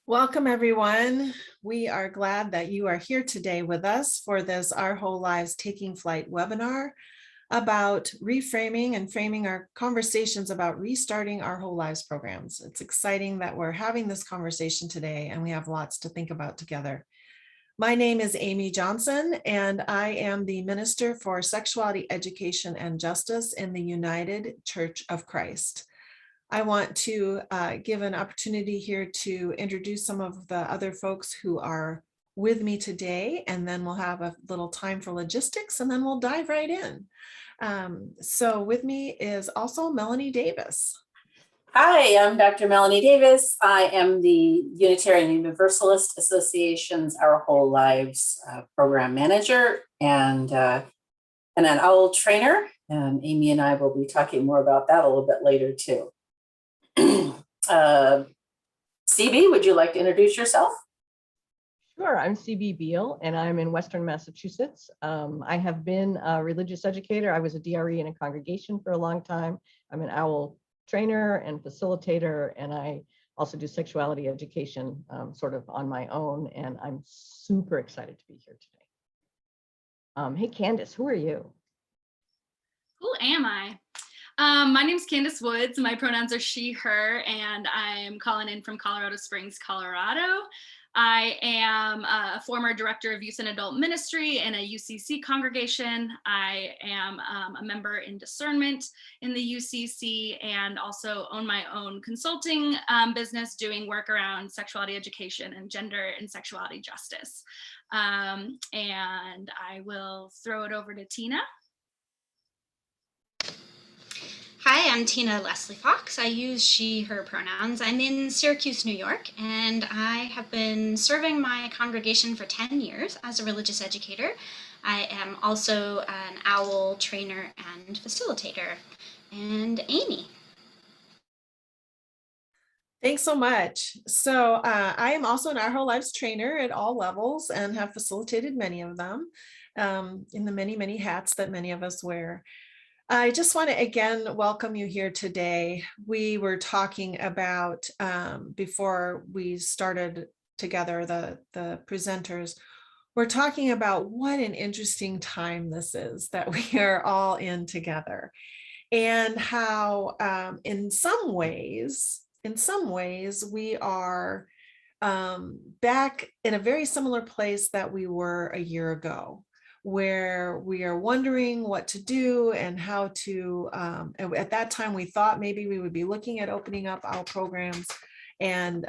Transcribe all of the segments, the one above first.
Welcome, everyone. We are glad that you are here today with us for this Our Whole Lives Taking Flight webinar about reframing and framing our conversations about restarting our whole lives programs. It's exciting that we're having this conversation today and we have lots to think about together. My name is Amy Johnson, and I am the Minister for Sexuality Education and Justice in the United Church of Christ. I want to give an opportunity here to introduce some of the other folks who are with me today, and then we'll have a little time for logistics, and then we'll dive right in. So with me is also Melanie Davis. Hi, I'm Dr. Melanie Davis. I am the Unitarian Universalist Association's Our Whole Lives program manager and an OWL trainer. And Amy and I will be talking more about that a little bit later too. CB, would you like to introduce yourself? Sure, I'm CB Beal and I'm in Western Massachusetts. I have been a religious educator. I was a DRE in a congregation for a long time. I'm an OWL trainer and facilitator, and I also do sexuality education sort of on my own, and I'm super excited to be here today. Hey Candace, who are you? Who am I? My name is Candace Woods. My pronouns are she, her, and I'm calling in from Colorado Springs, Colorado. I am a former director of youth and adult ministry in a UCC congregation. I am a member in discernment in the UCC and also own my own consulting business doing work around sexuality education and gender and sexuality justice. And I will throw it over to Tina. Hi, I'm Tina Leslie Fox. I use she, her pronouns. I'm in Syracuse, New York, and I have been serving my congregation for 10 years as a religious educator. I am also an OWL trainer and facilitator. And Amy. Thanks so much. So I am also an Our Whole Lives trainer at all levels and have facilitated many of them in the many, many hats that many of us wear. I just want to again welcome you here today. We were talking about, before we started together, the presenters, we're talking about what an interesting time this is that we are all in together, and how in some ways we are back in a very similar place that we were a year ago, where we are wondering what to do and how to, at that time we thought maybe we would be looking at opening up our programs, and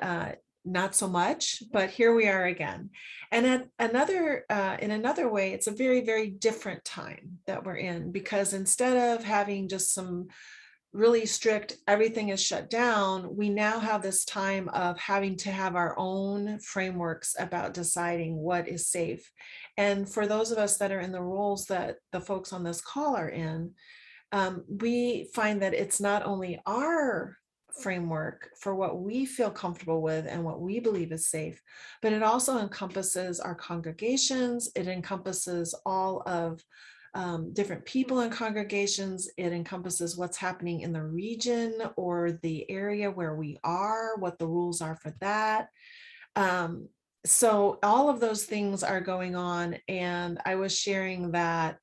not so much, but here we are again. And in another way, it's a very, very different time that we're in, because instead of having just some really strict, everything is shut down, we now have this time of having to have our own frameworks about deciding what is safe. And for those of us that are in the roles that the folks on this call are in, we find that it's not only our framework for what we feel comfortable with and what we believe is safe, but it also encompasses our congregations. It encompasses all of different people in congregations. It encompasses what's happening in the region or the area where we are, what the rules are for that. So all of those things are going on. And I was sharing that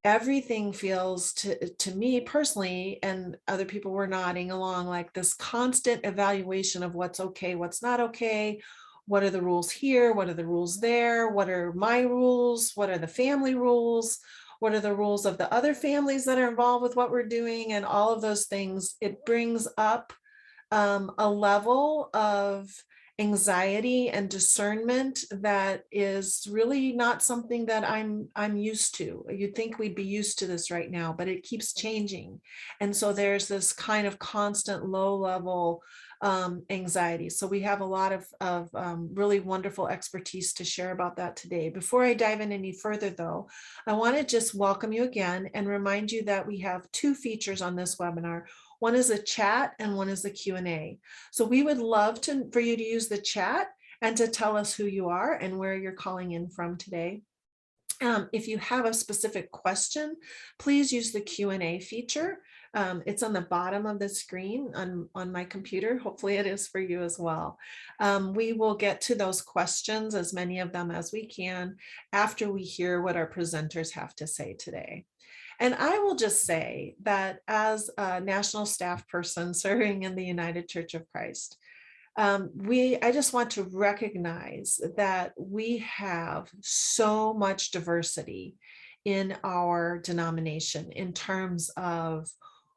everything feels to me personally, and other people were nodding along, like this constant evaluation of what's okay, what's not okay. What are the rules here? What are the rules there? What are my rules? What are the family rules? What are the rules of the other families that are involved with what we're doing? And all of those things, it brings up a level of anxiety and discernment that is really not something that I'm used to. You'd think we'd be used to this right now, but it keeps changing. And so there's this kind of constant low level anxiety. So we have a lot of really wonderful expertise to share about that today. Before I dive in any further though, I want to just welcome you again and remind you that we have two features on this webinar. One is a chat and one is a Q&A. So we would love for you to use the chat and to tell us who you are and where you're calling in from today. If you have a specific question, please use the Q&A feature. It's on the bottom of the screen on my computer. Hopefully it is for you as well. We will get to those questions, as many of them as we can, after we hear what our presenters have to say today. And I will just say that as a national staff person serving in the United Church of Christ, I just want to recognize that we have so much diversity in our denomination in terms of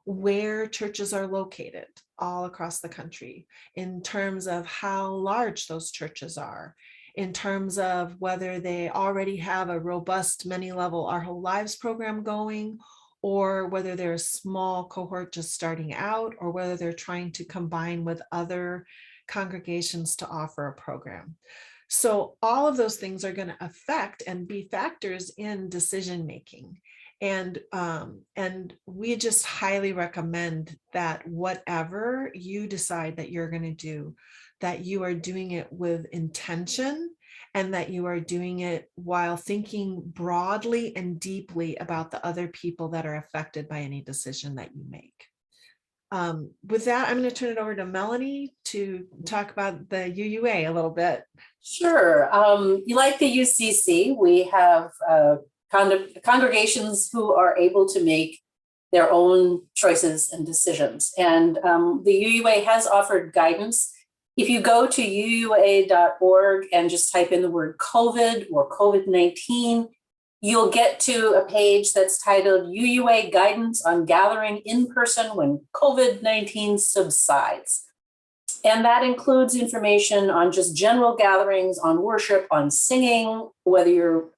where churches are located all across the country, in terms of how large those churches are, in terms of whether they already have a robust many-level Our Whole Lives program going, or whether they're a small cohort just starting out, or whether they're trying to combine with other congregations to offer a program. So all of those things are going to affect and be factors in decision making. And we just highly recommend that whatever you decide that you're going to do, that you are doing it with intention, and that you are doing it while thinking broadly and deeply about the other people that are affected by any decision that you make. With that, I'm going to turn it over to Melanie to talk about the UUA a little bit. Sure. You like the UCC, we have congregations who are able to make their own choices and decisions. And the UUA has offered guidance. If you go to UUA.org and just type in the word COVID or COVID-19, you'll get to a page that's titled UUA Guidance on Gathering in Person When COVID-19 Subsides. And that includes information on just general gatherings, on worship, on singing, whether you're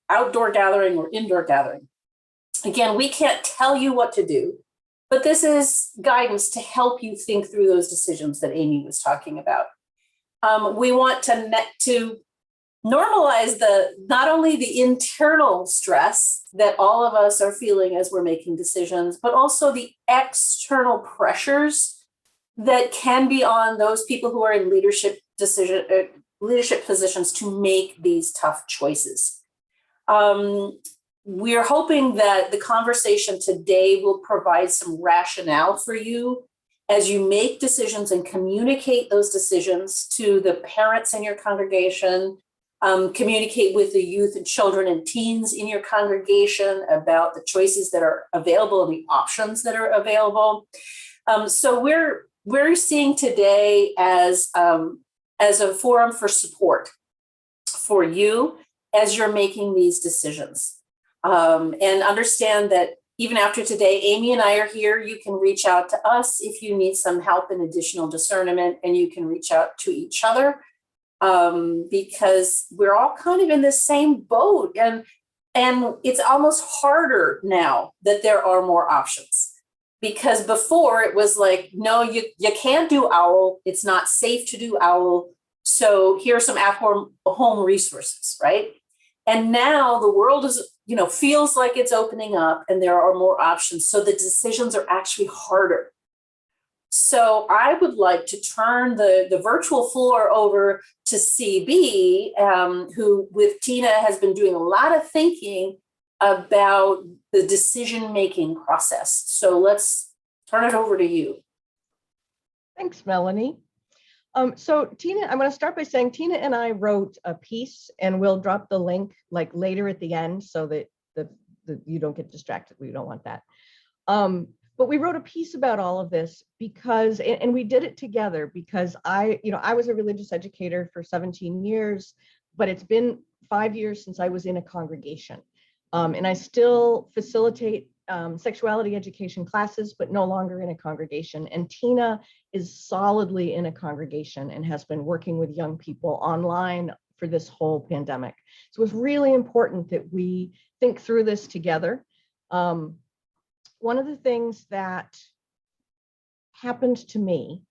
outdoor gathering or indoor gathering. Again, we can't tell you what to do, but this is guidance to help you think through those decisions that Amy was talking about. We want to normalize not only the internal stress that all of us are feeling as we're making decisions, but also the external pressures that can be on those people who are in leadership positions to make these tough choices. We're hoping that the conversation today will provide some rationale for you as you make decisions and communicate those decisions to the parents in your congregation, communicate with the youth and children and teens in your congregation about the choices that are available, the options that are available. So we're seeing today as a forum for support for you as you're making these decisions. And understand that even after today, Amy and I are here. You can reach out to us if you need some help and additional discernment, and you can reach out to each other because we're all kind of in the same boat. And it's almost harder now that there are more options, because before it was like, no, you can't do OWL. It's not safe to do OWL. So here are some at-home resources, right? And now the world is, feels like it's opening up and there are more options. So the decisions are actually harder. So I would like to turn the virtual floor over to CB, who with Tina has been doing a lot of thinking about the decision-making process. So let's turn it over to you. Thanks, Melanie. So Tina, I'm going to start by saying Tina and I wrote a piece, and we'll drop the link like later at the end so that you don't get distracted. We don't want that. But we wrote a piece about all of this because, and we did it together because I was a religious educator for 17 years, but it's been 5 years since I was in a congregation. And I still facilitate sexuality education classes, but no longer in a congregation. And Tina is solidly in a congregation and has been working with young people online for this whole pandemic. So it's really important that we think through this together. One of the things that happened to me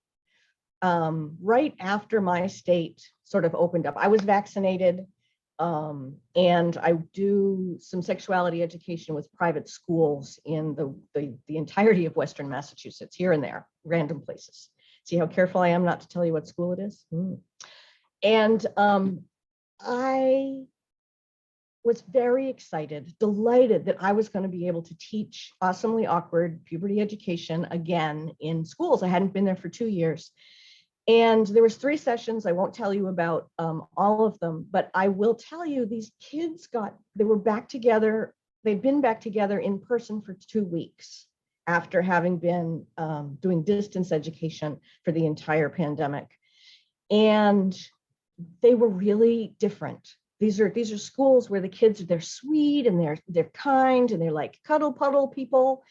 right after my state sort of opened up, I was vaccinated. And I do some sexuality education with private schools in the entirety of Western Massachusetts, here and there, random places. See how careful I am not to tell you what school it is? And I was very excited, delighted that I was going to be able to teach awesomely awkward puberty education again in schools. I hadn't been there for 2 years. And there was 3 sessions. I won't tell you about all of them, but I will tell you these kids they were back together. They'd been back together in person for 2 weeks after having been doing distance education for the entire pandemic. And they were really different. These are schools where the kids, they're sweet and they're kind and they're like cuddle puddle people.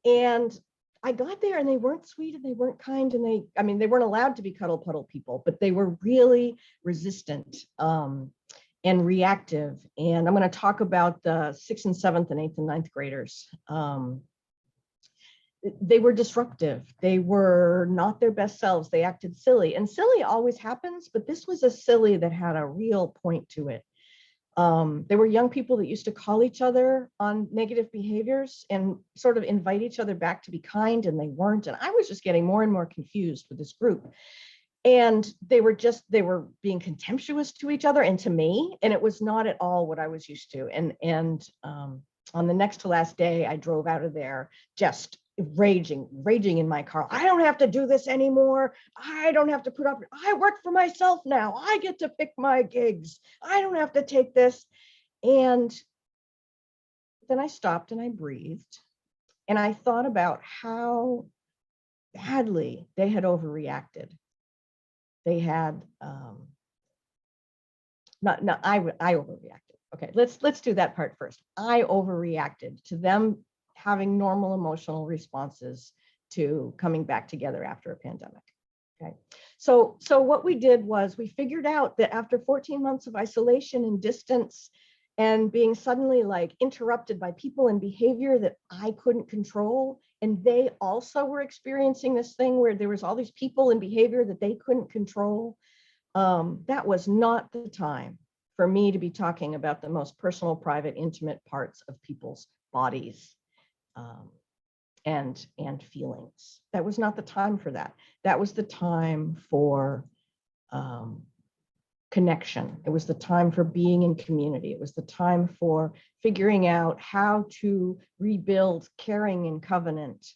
And I got there and they weren't sweet and they weren't kind and they weren't allowed to be cuddle puddle people, but they were really resistant and reactive. And I'm going to talk about the 6th and 7th and 8th and 9th graders. They were disruptive. They were not their best selves. They acted silly, and silly always happens, but this was a silly that had a real point to it. There were young people that used to call each other on negative behaviors and sort of invite each other back to be kind, and they weren't. And I was just getting more and more confused with this group. And they were being contemptuous to each other and to me, and it was not at all what I was used to. And on the next to last day, I drove out of there just raging in my car. I don't have to do this anymore. I don't have to put up. I work for myself now. I get to pick my gigs. I don't have to take this. And then I stopped and I breathed and I thought about how badly they had overreacted. They had I overreacted. Okay, let's do that part first. I overreacted to them having normal emotional responses to coming back together after a pandemic. Okay, so what we did was we figured out that after 14 months of isolation and distance and being suddenly like interrupted by people and behavior that I couldn't control, and they also were experiencing this thing where there was all these people and behavior that they couldn't control, that was not the time for me to be talking about the most personal, private, intimate parts of people's bodies and feelings. That was not the time for that. That was the time for connection. It was the time for being in community. It was the time for figuring out how to rebuild caring and covenant.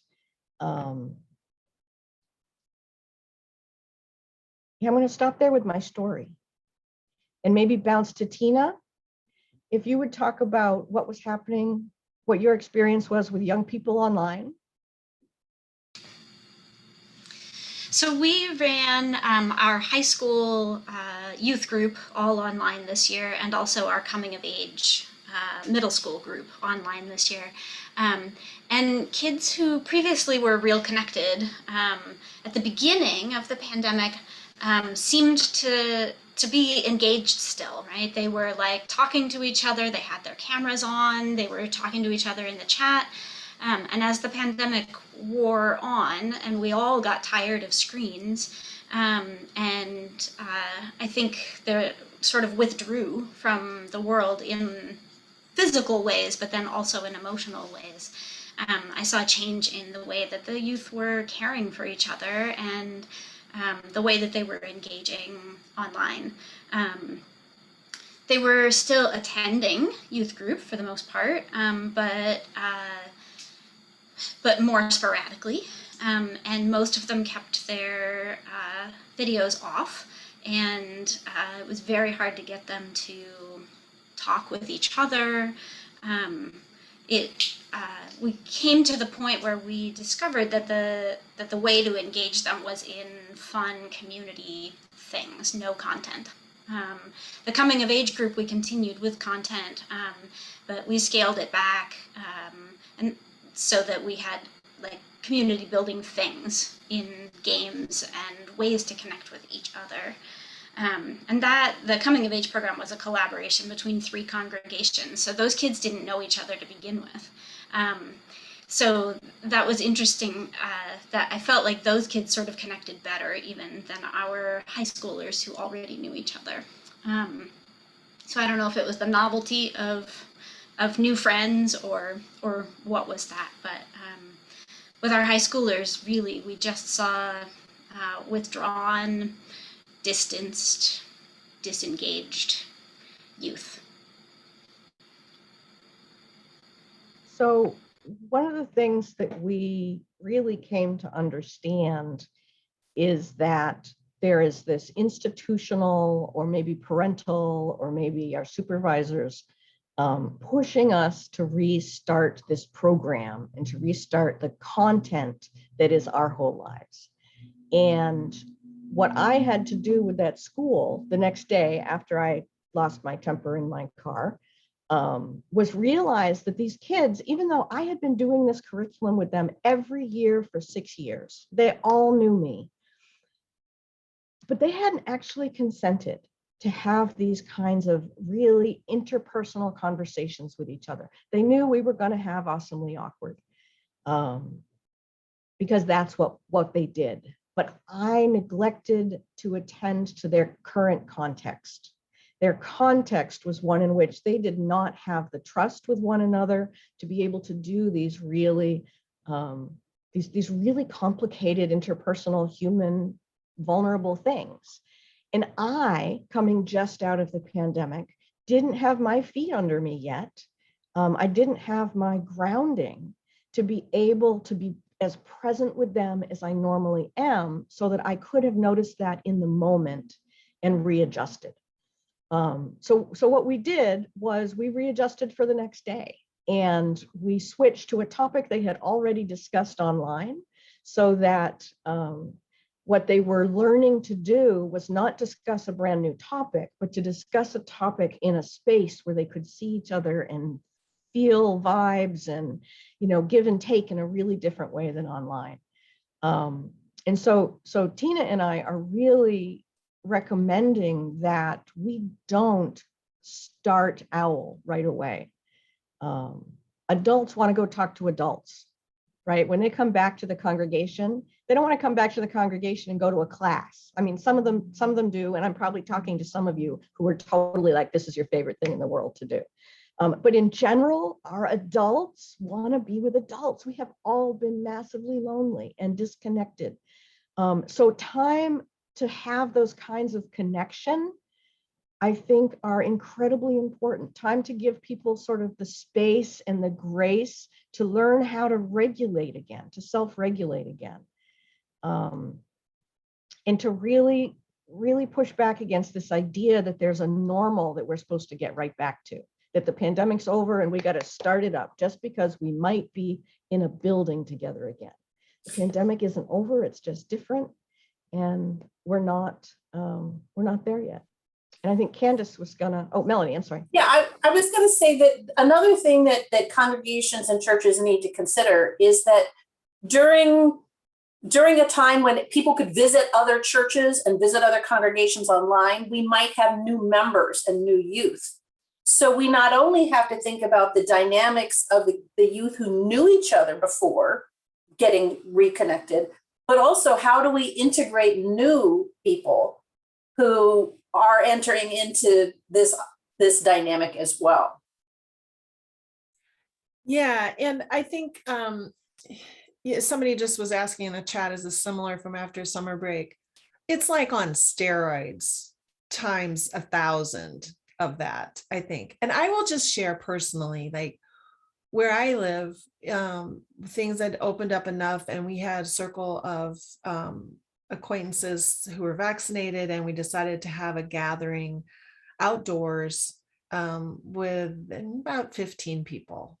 I'm going to stop there with my story and maybe bounce to Tina. If you would talk about what was happening, what your experience was with young people online. So we ran our high school youth group all online this year, and also our coming of age middle school group online this year. And kids who previously were real connected at the beginning of the pandemic seemed to be engaged still, right? They were like talking to each other, they had their cameras on, they were talking to each other in the chat. And as the pandemic wore on and we all got tired of screens, and I think they sort of withdrew from the world in physical ways, but then also in emotional ways. I saw a change in the way that the youth were caring for each other and the way that they were engaging online. They were still attending youth group for the most part, but more sporadically. And most of them kept their videos off, and it was very hard to get them to talk with each other. We came to the point where we discovered that the way to engage them was in fun community things, no content. The coming of age group, we continued with content, but we scaled it back, and so that we had like community building things in games and ways to connect with each other. And that the coming of age program was a collaboration between 3 congregations. So those kids didn't know each other to begin with. So that was interesting, that I felt like those kids sort of connected better even than our high schoolers who already knew each other. So I don't know if it was the novelty of new friends or what was that, but with our high schoolers, really, we just saw withdrawn, distanced, disengaged youth. So one of the things that we really came to understand is that there is this institutional or maybe parental or maybe our supervisors pushing us to restart this program and to restart the content that is our whole lives. And what I had to do with that school the next day after I lost my temper in my car was realize that these kids, even though I had been doing this curriculum with them every year for 6 years, they all knew me, but they hadn't actually consented to have these kinds of really interpersonal conversations with each other. They knew we were going to have awesomely awkward because that's what they did. But I neglected to attend to their current context. Their context was one in which they did not have the trust with one another to be able to do these really, these really complicated interpersonal, human, vulnerable things. And I, coming just out of the pandemic, didn't have my feet under me yet. I didn't have my grounding to be able to be as present with them as I normally am, so that I could have noticed that in the moment and readjusted. So what we did was we readjusted for the next day, and we switched to a topic they had already discussed online, so that what they were learning to do was not discuss a brand new topic, but to discuss a topic in a space where they could see each other and feel vibes and, give and take in a really different way than online. And so Tina and I are really recommending that we don't start OWL right away. Adults want to go talk to adults, right? When they come back to the congregation, they don't want to come back to the congregation and go to a class. I mean, some of them do, and I'm probably talking to some of you who are totally like, this is your favorite thing in the world to do. But in general, our adults want to be with adults. We have all been massively lonely and disconnected. So time to have those kinds of connection, I think, are incredibly important. Time to give people sort of the space and the grace to learn how to regulate again, to self-regulate again. And to really, really push back against this idea that there's a normal that we're supposed to get right back to, that the pandemic's over and we got to start it up just because we might be in a building together again. The pandemic isn't over, it's just different. And we're not there yet. And I think Candace was gonna, Melanie, I'm sorry. Yeah, I was going to say that another thing that congregations and churches need to consider is that during a time when people could visit other churches and visit other congregations online, we might have new members and new youth. So we not only have to think about the dynamics of the youth who knew each other before getting reconnected, but also how do we integrate new people who are entering into this dynamic as well. Yeah, and I think somebody just was asking in the chat, is this similar from after summer break? It's like on steroids times 1,000 of that, I think. And I will just share personally, like where I live, things had opened up enough and we had a circle of acquaintances who were vaccinated, and we decided to have a gathering outdoors with about 15 people.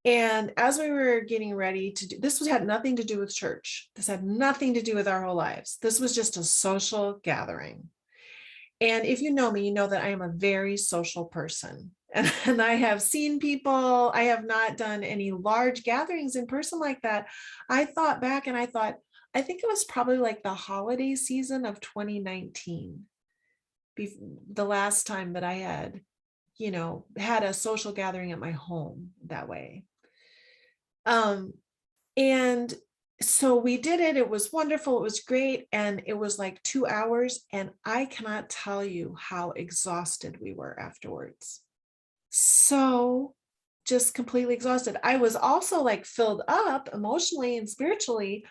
And as we were getting ready to do, this had nothing to do with church. This had nothing to do with our whole lives. This was just a social gathering. And if you know me, you know that I am a very social person. And I have seen people. I have not done any large gatherings in person like that. I thought back and I thought, I think it was probably like the holiday season of 2019, the last time that I had, had a social gathering at my home that way. And so we did it. It was wonderful. It was great. And it was like 2 hours. And I cannot tell you how exhausted we were afterwards. So just completely exhausted. I was also like filled up emotionally and spiritually,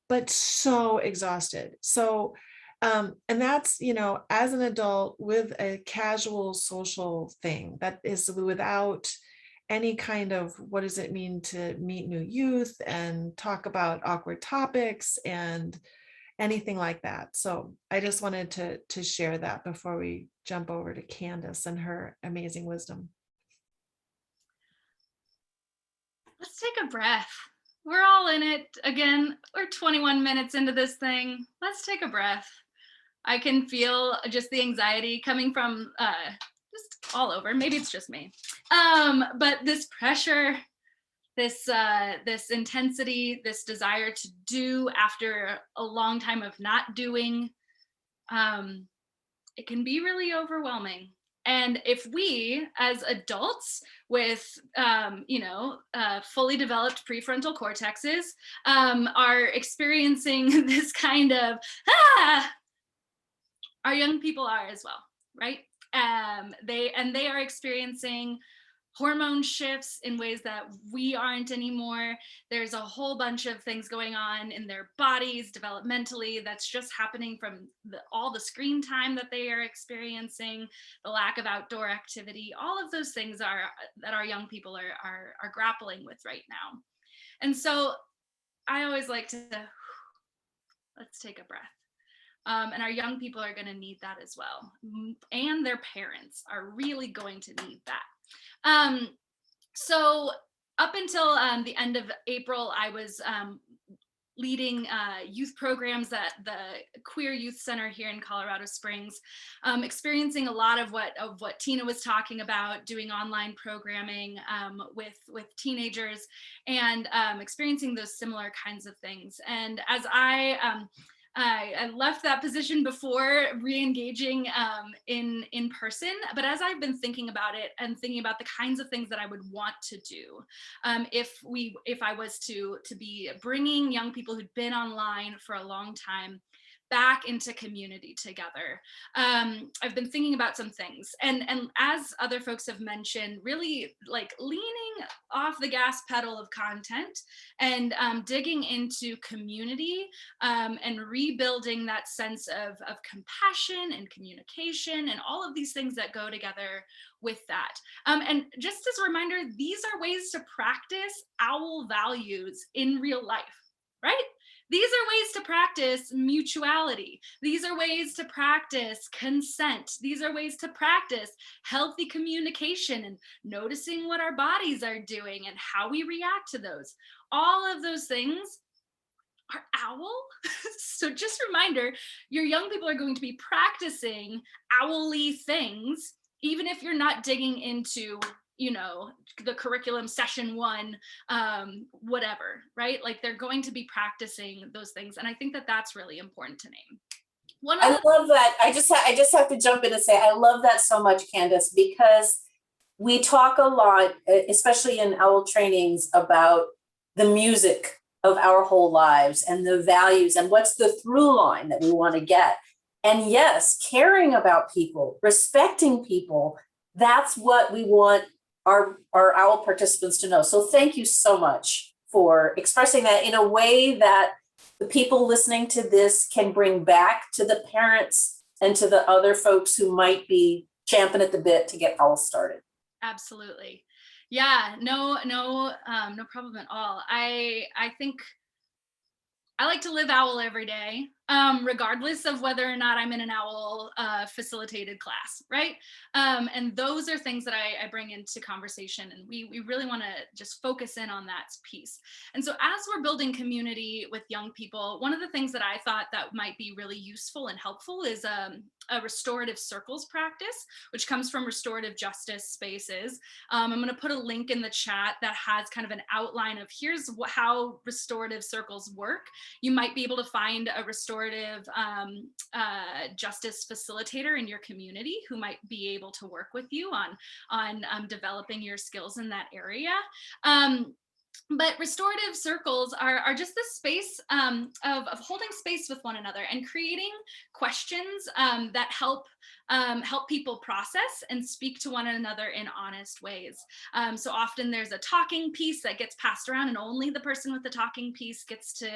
but so exhausted. So, and that's, as an adult with a casual social thing that is without any kind of what does it mean to meet new youth and talk about awkward topics and anything like that. So I just wanted to share that before we jump over to Candace and her amazing wisdom. Let's take a breath. We're all in it again. We're 21 minutes into this thing. Let's take a breath. I can feel just the anxiety coming from just all over. Maybe it's just me. But this pressure, this intensity, this desire to do after a long time of not doing, it can be really overwhelming. And if we, as adults with, fully developed prefrontal cortexes, are experiencing this kind of, our young people are as well, right? They are experiencing hormone shifts in ways that we aren't anymore. There's a whole bunch of things going on in their bodies developmentally that's just happening from all the screen time that they are experiencing, the lack of outdoor activity. All of those things that our young people are grappling with right now. And so I always like to, let's take a breath. And our young people are going to need that as well. And their parents are really going to need that. So up until the end of April, I was leading youth programs at the Queer Youth Center here in Colorado Springs, experiencing a lot of what Tina was talking about, doing online programming with teenagers, and experiencing those similar kinds of things. And as I left that position before re-engaging in person, but as I've been thinking about it and thinking about the kinds of things that I would want to do, if I was to be bringing young people who'd been online for a long time back into community together, I've been thinking about some things, and as other folks have mentioned, really like leaning off the gas pedal of content and digging into community, and rebuilding that sense of compassion and communication and all of these things that go together with that. And just as a reminder, these are ways to practice OWL values in real life, right? These are ways to practice mutuality. These are ways to practice consent. These are ways to practice healthy communication and noticing what our bodies are doing and how we react to those. All of those things are OWL. So just a reminder, your young people are going to be practicing OWL-y things, even if you're not digging into the curriculum session 1, whatever, right? Like they're going to be practicing those things. And I think that that's really important to name. I love that. I just have to jump in and say, I love that so much, Candace, because we talk a lot, especially in OWL trainings, about the music of our whole lives and the values and what's the through line that we want to get. And yes, caring about people, respecting people, that's what we want our OWL participants to know. So thank you so much for expressing that in a way that the people listening to this can bring back to the parents and to the other folks who might be champing at the bit to get OWL started. Absolutely. Yeah, no problem at all. I think I like to live OWL every day, regardless of whether or not I'm in an OWL facilitated class, right? And those are things that I bring into conversation, and we really want to just focus in on that piece. And so as we're building community with young people, one of the things that I thought that might be really useful and helpful is a restorative circles practice, which comes from restorative justice spaces. I'm going to put a link in the chat that has kind of an outline of here's how restorative circles work. You might be able to find a restorative justice facilitator in your community who might be able to work with you on developing your skills in that area. But restorative circles are just this space of holding space with one another and creating questions that help people process and speak to one another in honest ways. So often there's a talking piece that gets passed around, and only the person with the talking piece gets to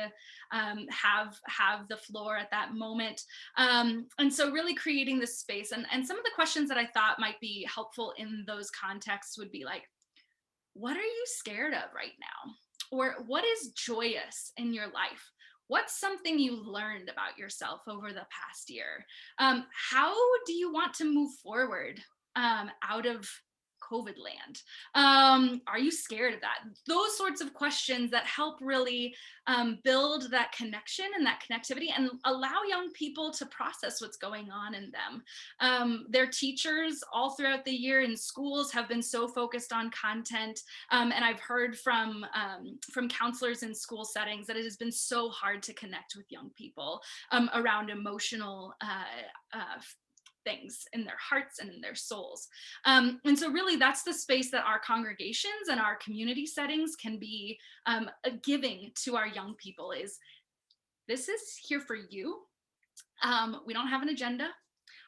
have the floor at that moment. And so really creating this space, and some of the questions that I thought might be helpful in those contexts would be like, what are you scared of right now? Or what is joyous in your life? What's something you learned about yourself over the past year? How do you want to move forward out of COVID land? Are you scared of that? Those sorts of questions that help really build that connection and that connectivity and allow young people to process what's going on in them. Their teachers all throughout the year in schools have been so focused on content. And I've heard from counselors in school settings that it has been so hard to connect with young people around emotional things in their hearts and in their souls. And so really that's the space that our congregations and our community settings can be giving to our young people is, this is here for you. We don't have an agenda.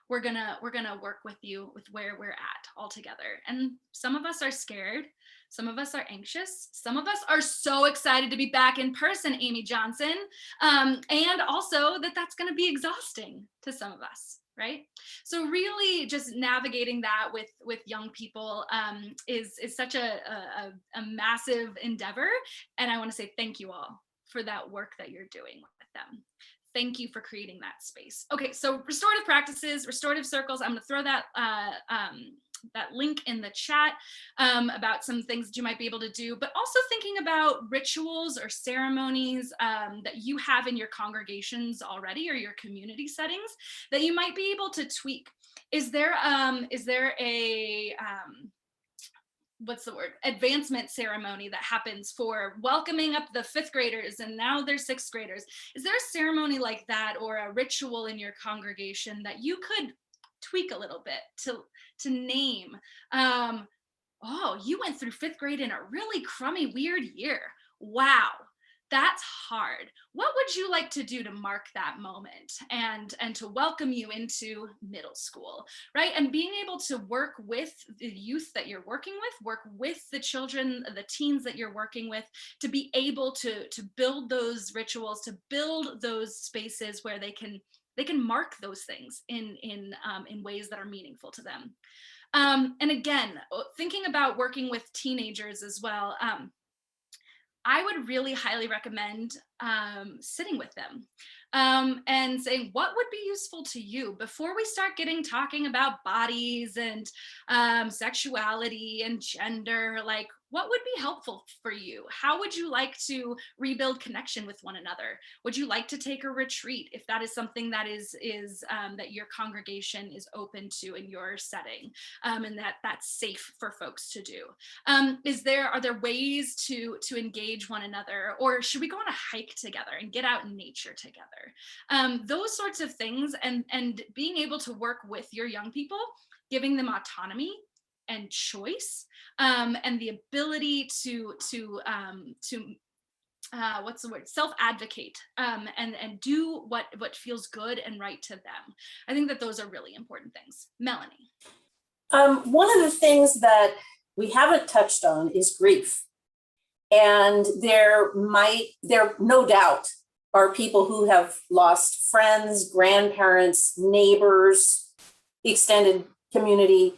We're gonna work with you with where we're at all together. And some of us are scared. Some of us are anxious. Some of us are so excited to be back in person, Amy Johnson. And also that's gonna be exhausting to some of us. Right. So really just navigating that with young people is such a massive endeavor. And I want to say thank you all for that work that you're doing with them. Thank you for creating that space. Okay, so restorative practices, restorative circles. I'm going to throw that that link in the chat about some things that you might be able to do, but also thinking about rituals or ceremonies that you have in your congregations already or your community settings that you might be able to tweak. Is there a what's the word, advancement ceremony that happens for welcoming up the 5th graders and now they're 6th graders? Is there a ceremony like that or a ritual in your congregation that you could tweak a little bit to name, oh, you went through 5th grade in a really crummy, weird year. Wow, that's hard. What would you like to do to mark that moment and to welcome you into middle school, right? And being able to work with the youth that you're working with, work with the children, the teens that you're working with, to be able to build those rituals, to build those spaces where they can mark those things in ways that are meaningful to them. And again, thinking about working with teenagers as well, I would really highly recommend sitting with them and saying, what would be useful to you before we start talking about bodies and sexuality and gender? Like, what would be helpful for you? How would you like to rebuild connection with one another? Would you like to take a retreat if that is something that is that your congregation is open to in your setting, and that's safe for folks to do? Are there ways to engage one another, or should we go on a hike together and get out in nature together? Those sorts of things, and being able to work with your young people, giving them autonomy and choice, and the ability to what's the word, self-advocate, and do what feels good and right to them. I think that those are really important things. Melanie. One of the things that we haven't touched on is grief. And there no doubt are people who have lost friends, grandparents, neighbors, extended community.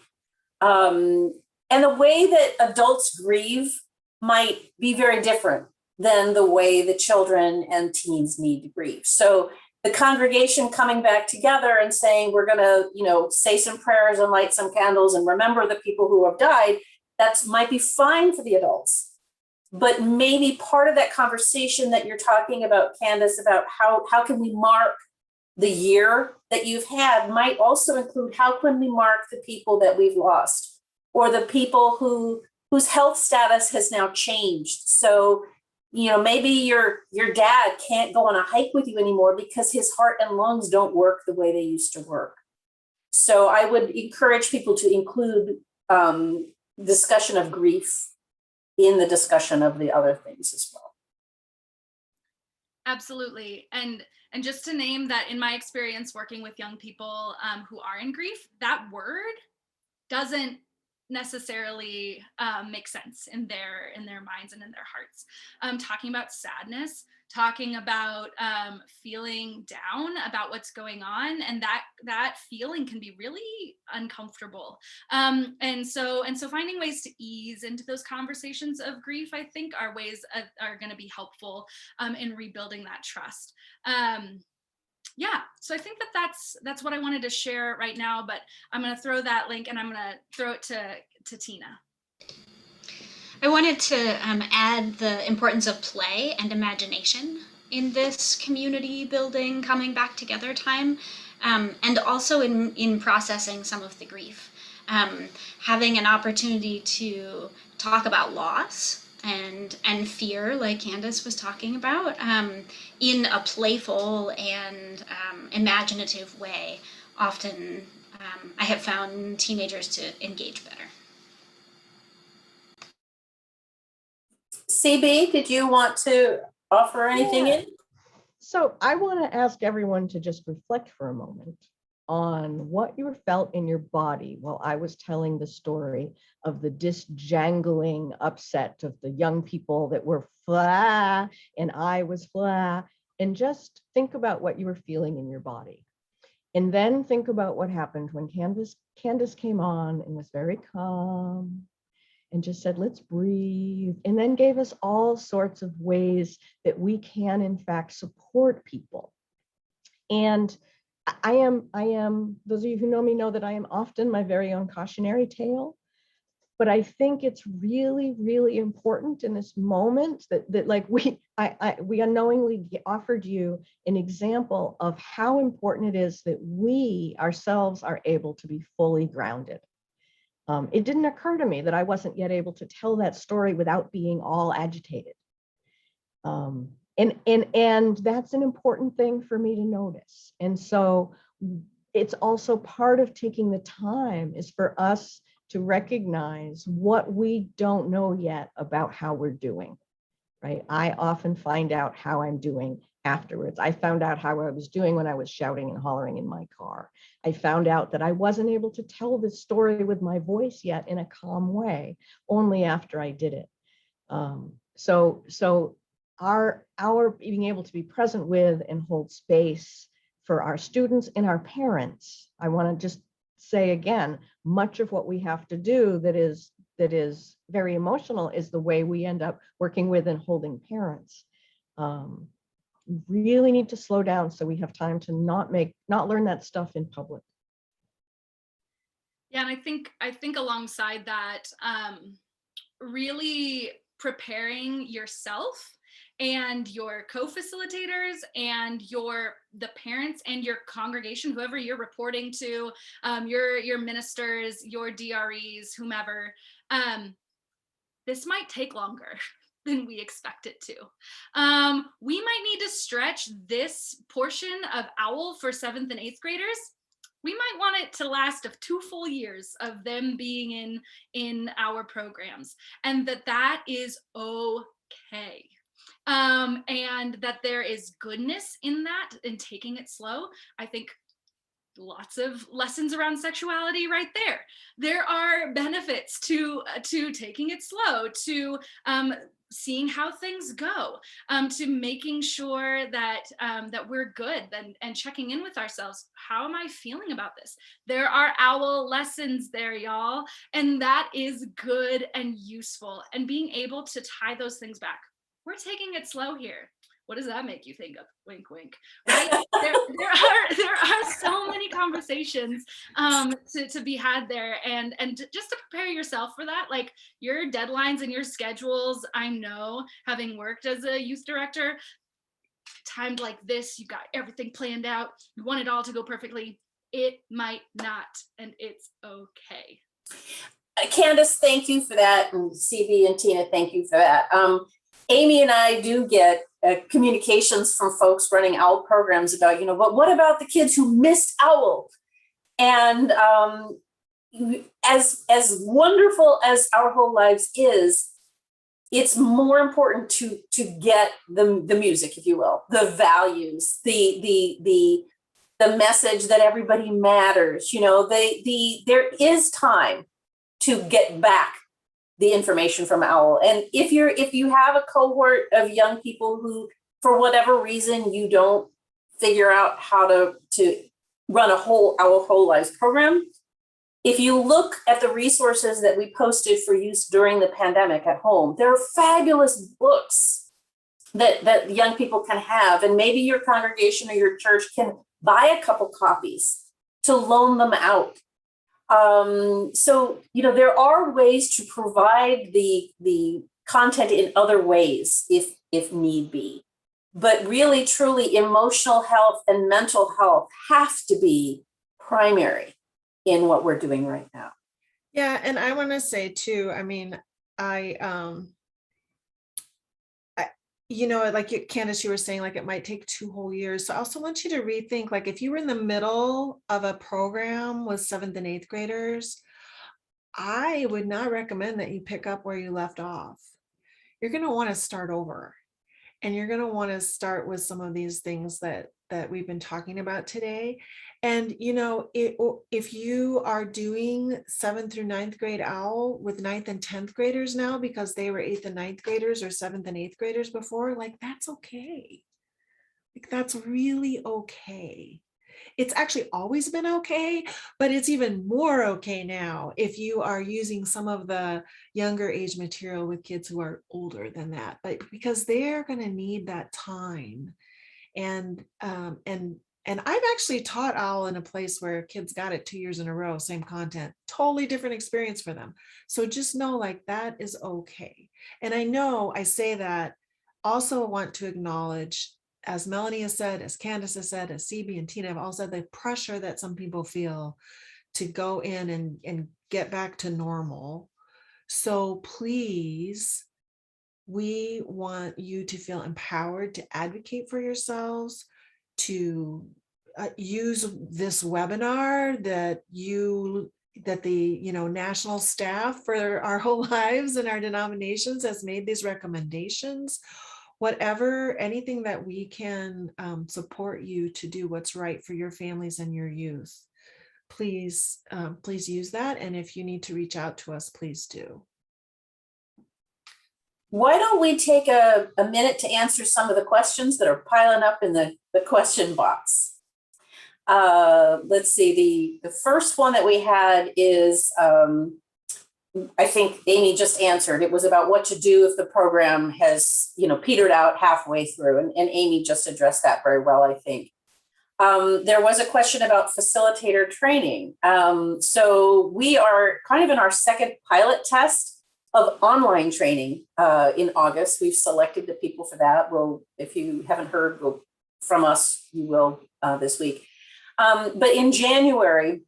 And the way that adults grieve might be very different than the way the children and teens need to grieve. So the congregation coming back together and saying, we're going to, say some prayers and light some candles and remember the people who have died, that might be fine for the adults. But maybe part of that conversation that you're talking about, Candace, about how can we mark the year that you've had might also include how can we mark the people that we've lost, or the people whose health status has now changed. So, maybe your dad can't go on a hike with you anymore because his heart and lungs don't work the way they used to work. So I would encourage people to include discussion of grief in the discussion of the other things as well. Absolutely. And just to name that, in my experience working with young people who are in grief, that word doesn't necessarily make sense in their minds and in their hearts. Talking about sadness, talking about feeling down about what's going on, and that feeling can be really uncomfortable. And so finding ways to ease into those conversations of grief, I think, are ways are going to be helpful in rebuilding that trust. Yeah, so I think that's what I wanted to share right now, but I'm going to throw that link and I'm going to throw it to Tina. I wanted to add the importance of play and imagination in this community building, coming back together time, and also in processing some of the grief. Having an opportunity to talk about loss and fear, like Candace was talking about, in a playful and imaginative way. Often I have found teenagers to engage better. CB, did you want to offer anything in? So I want to ask everyone to just reflect for a moment on what you felt in your body while I was telling the story of the disjangling upset of the young people that were flah and I was flah, and just think about what you were feeling in your body. And then think about what happened when Candace came on and was very calm and just said, let's breathe, and then gave us all sorts of ways that we can in fact support people. And I am, those of you who know me know that I am often my very own cautionary tale, but I think it's really, really important in this moment that like we unknowingly offered you an example of how important it is that we ourselves are able to be fully grounded. It didn't occur to me that I wasn't yet able to tell that story without being all agitated. And that's an important thing for me to notice. And so it's also part of taking the time is for us to recognize what we don't know yet about how we're doing, right? I often find out how I'm doing afterwards. I found out how I was doing when I was shouting and hollering in my car. I found out that I wasn't able to tell this story with my voice yet in a calm way, only after I did it. So our being able to be present with and hold space for our students and our parents, I want to just say again, much of what we have to do that is very emotional is the way we end up working with and holding parents. Really need to slow down so we have time to not learn that stuff in public. Yeah, and I think alongside that, really preparing yourself and your co-facilitators and the parents and your congregation, whoever you're reporting to, your ministers, your DREs, whomever, this might take longer than we expect it to. We might need to stretch this portion of OWL for 7th and 8th graders. We might want it to last of 2 full years of them being in our programs, and that is okay. And that there is goodness in that, in taking it slow. I think lots of lessons around sexuality right there. There are benefits to taking it slow, to seeing how things go, to making sure that that we're good and checking in with ourselves. How am I feeling about this? There are OWL lessons there, y'all, and that is good and useful. And being able to tie those things back. We're taking it slow here. What does that make you think of? Wink, wink. Right? there are so many conversations to be had there, and just to prepare yourself for that, like your deadlines and your schedules. I know, having worked as a youth director, timed like this, you got everything planned out. You want it all to go perfectly. It might not, and it's okay. Candace, thank you for that, and CB and Tina, thank you for that. Amy and I do get communications from folks running OWL programs about, but what about the kids who missed OWL? And as wonderful as Our Whole Lives is, it's more important to get the music, if you will, the values, the message that everybody matters. There is time to get back the information from OWL. And if you have a cohort of young people who, for whatever reason, you don't figure out how to run a whole OWL Whole Lives program, if you look at the resources that we posted for use during the pandemic at home, there are fabulous books that young people can have, and maybe your congregation or your church can buy a couple copies to loan them out. So, there are ways to provide the content in other ways if need be. But really, truly, emotional health and mental health have to be primary in what we're doing right now. Yeah, and I want to say too, I mean, like Candace, you were saying, like it might take 2 whole years. So I also want you to rethink, like if you were in the middle of a program with 7th and 8th graders, I would not recommend that you pick up where you left off. You're going to want to start over, and you're going to want to start with some of these things that we've been talking about today. And, if you are doing 7th through 9th grade OWL with 9th and 10th graders now, because they were 8th and 9th graders or 7th and 8th graders before, like, that's okay. Like, that's really okay. It's actually always been okay, but it's even more okay now if you are using some of the younger age material with kids who are older than that, but because they're going to need that time. And I've actually taught OWL in a place where kids got it 2 years in a row, same content, totally different experience for them. So just know, like, that is okay. And I know I say that, also want to acknowledge, as Melanie has said, as Candace has said, as CB and Tina have all said, the pressure that some people feel to go in and get back to normal. So please, we want you to feel empowered to advocate for yourselves, to use this webinar that the national staff for our whole lives and our denominations has made these recommendations. Whatever, anything that we can support you to do what's right for your families and your youth, please use that. And if you need to reach out to us, please do. Why don't we take a minute to answer some of the questions that are piling up in the question box? Let's see, the first one that we had is, I think Amy just answered. It was about what to do if the program has, petered out halfway through. And Amy just addressed that very well, I think. There was a question about facilitator training. So we are kind of in our second pilot test of online training in August. We've selected the people for that. If you haven't heard from us, you will this week. But in January,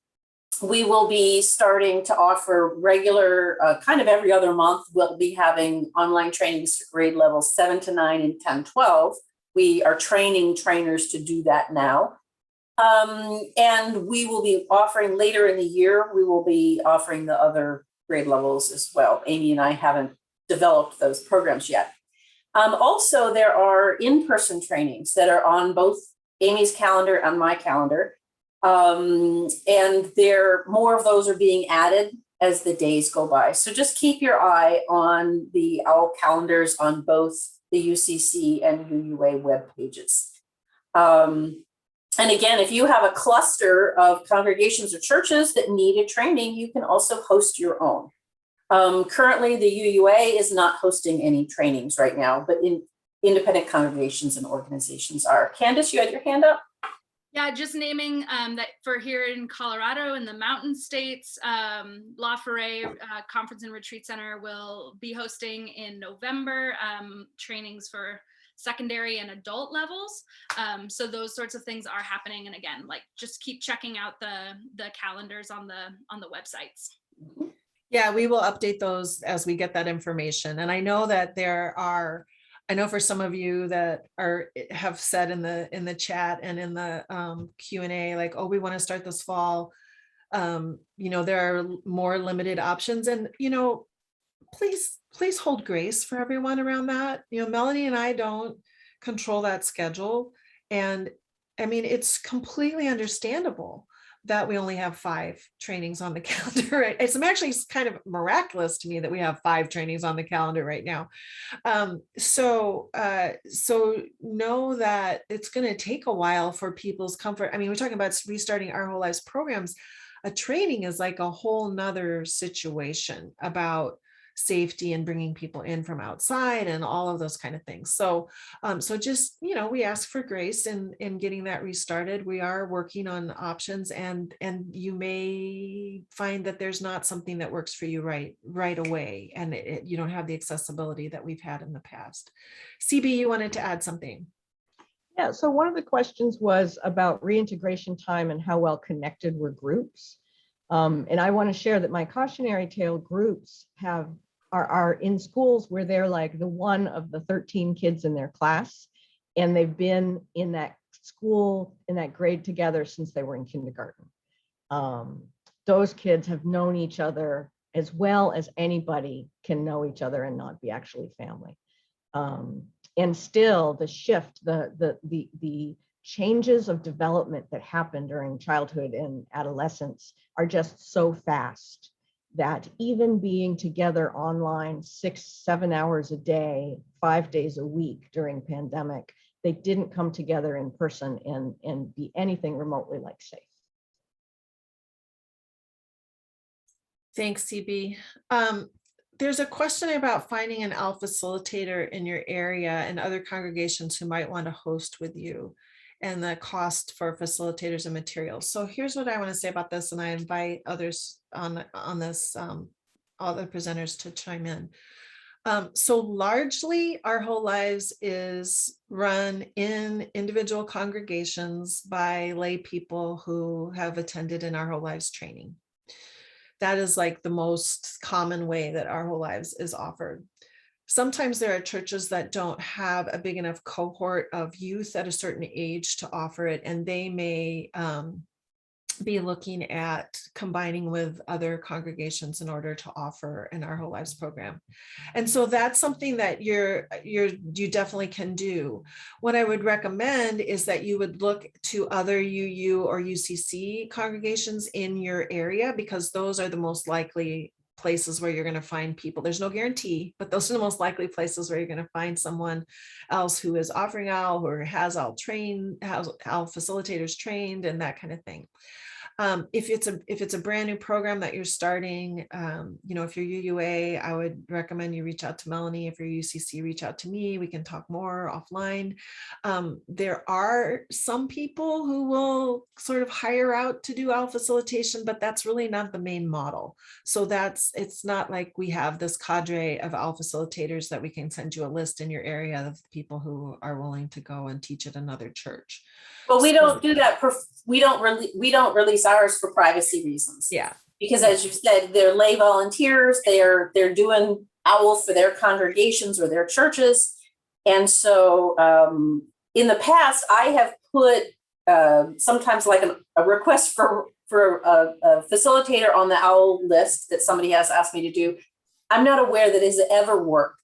we will be starting to offer regular, kind of every other month, we'll be having online trainings for grade levels 7 to 9 and 10, 12. We are training trainers to do that now. And we will be offering later in the year, we will be offering the other grade levels as well. Amy and I haven't developed those programs yet. Also, there are in-person trainings that are on both Amy's calendar and my calendar. And more of those are being added as the days go by. So just keep your eye on the OWL calendars on both the UCC and UUA web pages. And again, if you have a cluster of congregations or churches that need a training, you can also host your own. Currently, the UUA is not hosting any trainings right now, but independent congregations and organizations are. Candace, you had your hand up? Yeah, just naming that for here in Colorado in the Mountain States, La Foret Conference and Retreat Center will be hosting in November trainings for secondary and adult levels. So those sorts of things are happening. And again, like just keep checking out the calendars on the websites. Yeah, we will update those as we get that information. And I know that I know for some of you that have said in the chat and in the Q&A, like, oh, we want to start this fall. There are more limited options, and please hold grace for everyone around that. Melanie and I don't control that schedule, and I mean, it's completely understandable. that we only have 5 trainings on the calendar. Right? It's actually kind of miraculous to me that we have 5 trainings on the calendar right now. So know that it's going to take a while for people's comfort. I mean, we're talking about restarting Our Whole Lives programs. A training is like a whole nother situation about safety and bringing people in from outside and all of those kind of things. So just, we ask for grace in getting that restarted. We are working on options, and you may find that there's not something that works for you right away, and you don't have the accessibility that we've had in the past. CB, you wanted to add something? Yeah, so one of the questions was about reintegration time and how well connected were groups. And I want to share that my cautionary tale groups are in schools where they're like the one of the 13 kids in their class, and they've been in that school, in that grade together since they were in kindergarten. Those kids have known each other as well as anybody can know each other and not be actually family. And still the shift, the changes of development that happen during childhood and adolescence are just so fast that even being together online 6-7 hours a day, 5 days a week during pandemic, they didn't come together in person and be anything remotely like safe. Thanks, CB. There's a question about finding an AWL facilitator in your area and other congregations who might want to host with you, and the cost for facilitators and materials. So here's what I want to say about this, and I invite others on this, other presenters to chime in. So largely Our Whole Lives is run in individual congregations by lay people who have attended an Our Whole Lives training. That is like the most common way that Our Whole Lives is offered. Sometimes there are churches that don't have a big enough cohort of youth at a certain age to offer it, and they may be looking at combining with other congregations in order to offer an Our Whole Lives program. And so that's something that you definitely can do. What I would recommend is that you would look to other UU or UCC congregations in your area, because those are the most likely places where you're going to find people. There's no guarantee, but those are the most likely places where you're going to find someone else who is offering OWL or has OWL facilitators trained and that kind of thing. If it's a brand new program that you're starting, if you're UUA, I would recommend you reach out to Melanie. If you're UCC, reach out to me. We can talk more offline. There are some people who will sort of hire out to do OWL facilitation, but that's really not the main model. So it's not like we have this cadre of OWL facilitators that we can send you a list in your area of people who are willing to go and teach at another church. But we don't do that. We don't release ours for privacy reasons. Yeah. Because as you said, they're lay volunteers. They're doing OWL for their congregations or their churches. And so in the past, I have put sometimes like a request for a facilitator on the OWL list that somebody has asked me to do. I'm not aware that has ever worked.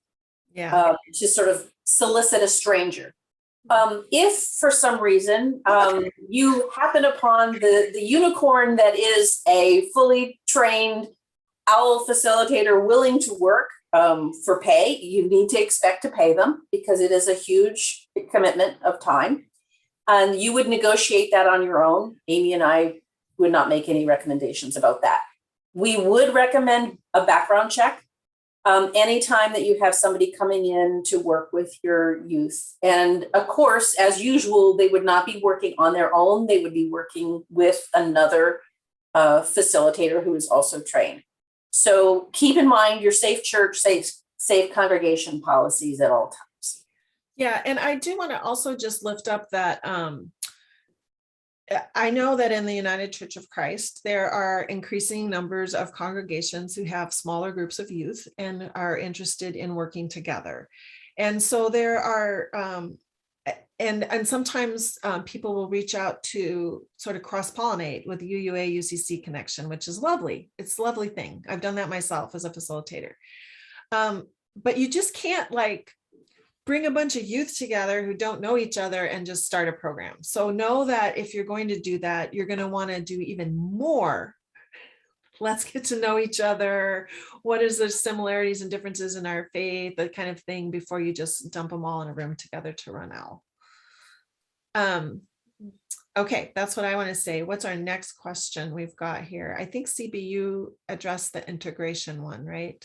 Yeah. To sort of solicit a stranger. If for some reason you happen upon the unicorn that is a fully trained OWL facilitator willing to work for pay, you need to expect to pay them because it is a huge commitment of time. And you would negotiate that on your own. Amy and I would not make any recommendations about that. We would recommend a background check. Anytime that you have somebody coming in to work with your youth. And of course, as usual, they would not be working on their own. They would be working with another facilitator who is also trained. So keep in mind your safe church, safe congregation policies at all times. Yeah, and I do want to also just lift up that I know that in the United Church of Christ, there are increasing numbers of congregations who have smaller groups of youth and are interested in working together. And so there are, and sometimes people will reach out to sort of cross-pollinate with the UUA UCC connection, which is lovely. It's a lovely thing. I've done that myself as a facilitator. But you just can't bring a bunch of youth together who don't know each other and just start a program. So know that if you're going to do that, you're going to want to do even more. Let's get to know each other. What is the similarities and differences in our faith, that kind of thing, before you just dump them all in a room together to run OWL. Okay, that's what I want to say. What's our next question we've got here? I think CBU addressed the integration one, right?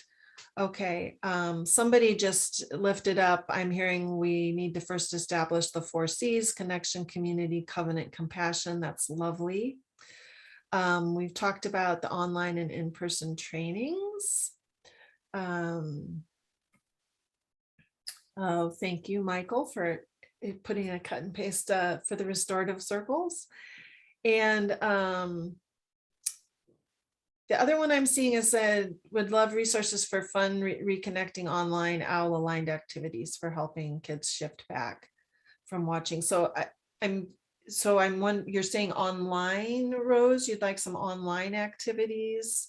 Okay, somebody just lifted up, I'm hearing we need to first establish the 4 C's: connection, community, covenant, compassion. That's lovely. We've talked about the online and in-person trainings. Oh, thank you, Michael, for putting a cut and paste for the restorative circles. And the other one I'm seeing is said, would love resources for fun reconnecting online OWL aligned activities for helping kids shift back from watching. So you're saying online, Rose, you'd like some online activities?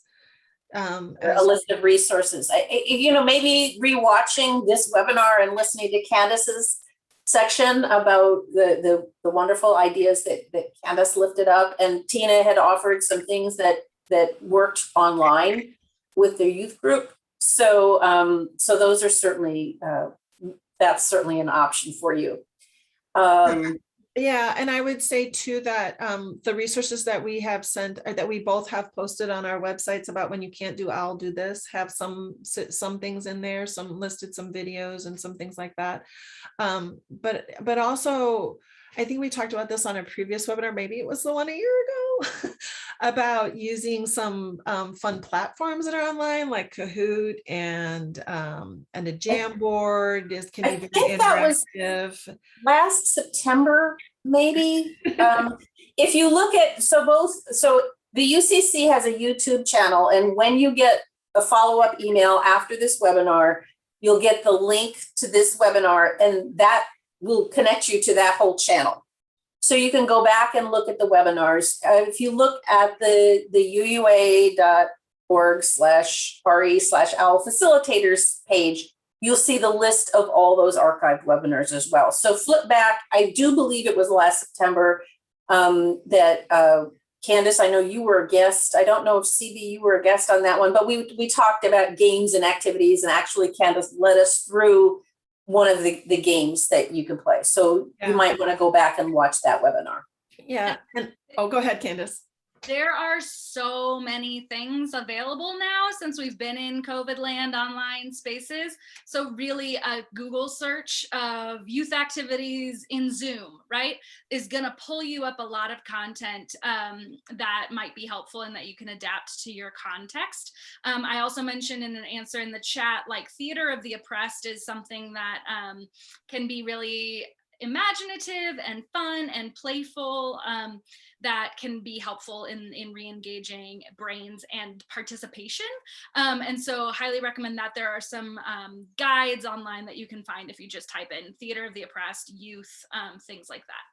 A list of resources. Maybe rewatching this webinar and listening to Candace's section about the wonderful ideas that Candace lifted up, and Tina had offered some things that worked online with their youth group. So those are certainly that's certainly an option for you. Yeah, and I would say too that the resources that we have sent, or that we both have posted on our websites about when you can't do OWL, do this, have some things in there, some listed, some videos and some things like that. But also, I think we talked about this on a previous webinar, maybe it was the one a year ago, about using some fun platforms that are online, like Kahoot and a Jamboard can be very interactive. Last September, maybe. If you look at, so the UCC has a YouTube channel, and when you get a follow-up email after this webinar, you'll get the link to this webinar, and that will connect you to that whole channel. So you can go back and look at the webinars. If you look at the UUA.org/RE/OWL facilitators page, you'll see the list of all those archived webinars as well. So flip back. I do believe it was last September that Candace, I know you were a guest. I don't know if CB, you were a guest on that one, but we talked about games and activities, and actually Candace led us through one of the games that you can play. So you might want to go back and watch that webinar. Yeah. And go ahead, Candace. There are so many things available now since we've been in COVID land online spaces. So really a Google search of youth activities in Zoom, right, is going to pull you up a lot of content that might be helpful and that you can adapt to your context. I also mentioned in an answer in the chat, like theater of the oppressed is something that can be really imaginative and fun and playful, that can be helpful in re-engaging brains and participation. And so highly recommend that. There are some guides online that you can find if you just type in theater of the oppressed, youth, things like that.